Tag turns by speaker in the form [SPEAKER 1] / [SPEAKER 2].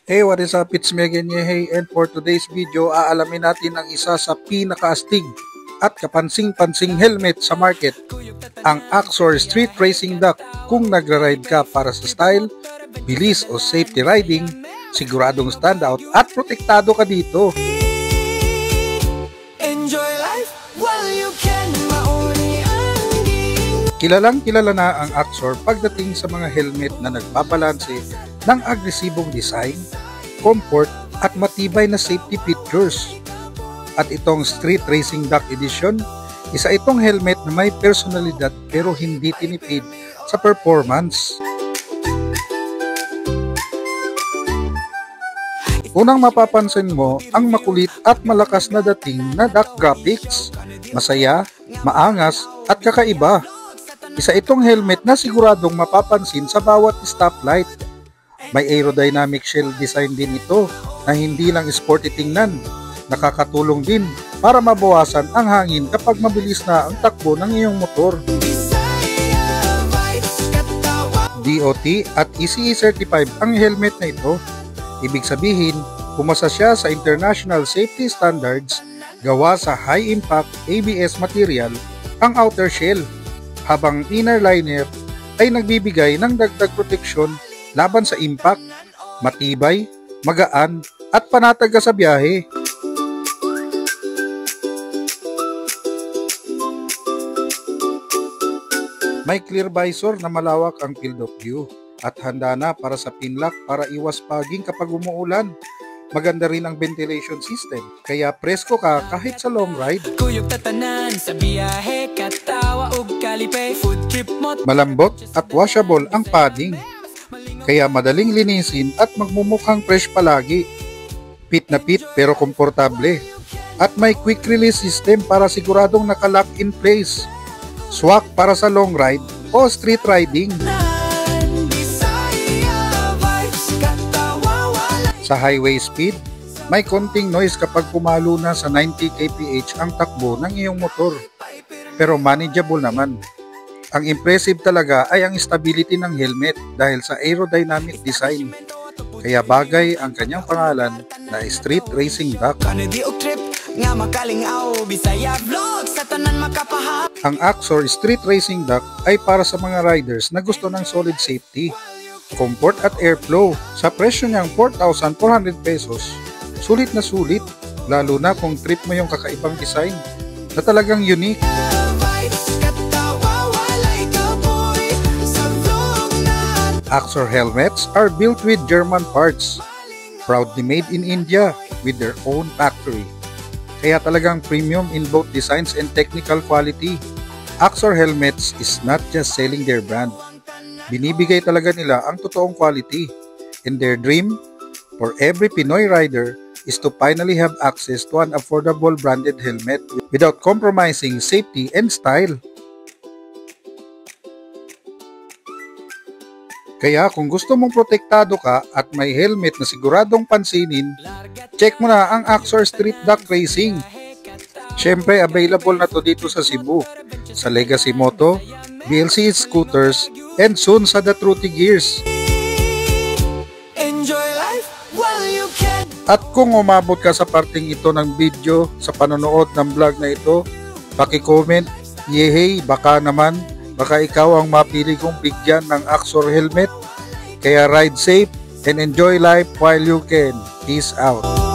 [SPEAKER 1] Hey, what is up? It's me again, Yehey, and for today's video, aalamin natin ang isa sa pinakaastig at kapansing-pansing helmet sa market, ang Axor Street Racing Duck. Kung nagra-ride ka para sa style, bilis o safety riding, siguradong standout at protektado ka dito. Kilalang kilala na ang Axor pagdating sa mga helmet na nagbabalanse ng agresibong design, comfort at matibay na safety features. At itong Street Racing Duck Edition, isa itong helmet na may personalidad pero hindi tinipid sa performance. Unang mapapansin mo ang makulit at malakas na dating na duck graphics, masaya, maangas at kakaiba. Isa itong helmet na siguradong mapapansin sa bawat stoplight. May aerodynamic shell design din ito na hindi lang sporty tingnan, nakakatulong din para mabawasan ang hangin kapag mabilis na ang takbo ng iyong motor. DOT at ECE certified ang helmet na ito. Ibig sabihin, pumasa siya sa international safety standards gawa sa high impact ABS material ang outer shell, habang inner liner ay nagbibigay ng dagdag proteksyon laban sa impact, matibay, magaan at panatag sa biyahe. May clear visor na malawak ang field of view at handa na para sa pinlock para iwas fogging kapag umuulan. Maganda rin ang ventilation system, kaya presko ka kahit sa long ride. Malambot at washable ang padding, kaya madaling linisin at magmumukhang fresh palagi. Fit na fit pero komportable. At may quick release system para siguradong nakalock in place. Swak para sa long ride o street riding. Sa highway speed, may konting noise kapag pumalo na sa 90 kph ang takbo ng iyong motor. Pero manageable naman. Ang impressive talaga ay ang stability ng helmet dahil sa aerodynamic design. Kaya bagay ang kanyang pangalan na Street Racing Duck. Ang Axor Street Racing Duck ay para sa mga riders na gusto ng solid safety, comfort at airflow. Sa presyo niyang 4,400 pesos, sulit na sulit, lalo na kung trip mo yung kakaibang design na talagang unique. Axor helmets are built with German parts, proudly made in India with their own factory. Kaya talagang premium in both designs and technical quality. Axor helmets is not just selling their brand. Binibigay talaga nila ang totoong quality, and their dream for every Pinoy rider is to finally have access to an affordable branded helmet without compromising safety and style. Kaya kung gusto mong protektado ka at may helmet na siguradong pansinin, check mo na ang Axor Street Duck Racing. Syempre, available na to dito sa Cebu, sa Legacy Moto, BLC Scooters, and soon sa The Truty Gears. At kung umabot ka sa parting ito ng video sa panonood ng vlog na ito, paki-comment, yehey, baka naman, baka ikaw ang mapili kong bigyan ng Axor helmet. Kaya ride safe and enjoy life while you can. Peace out.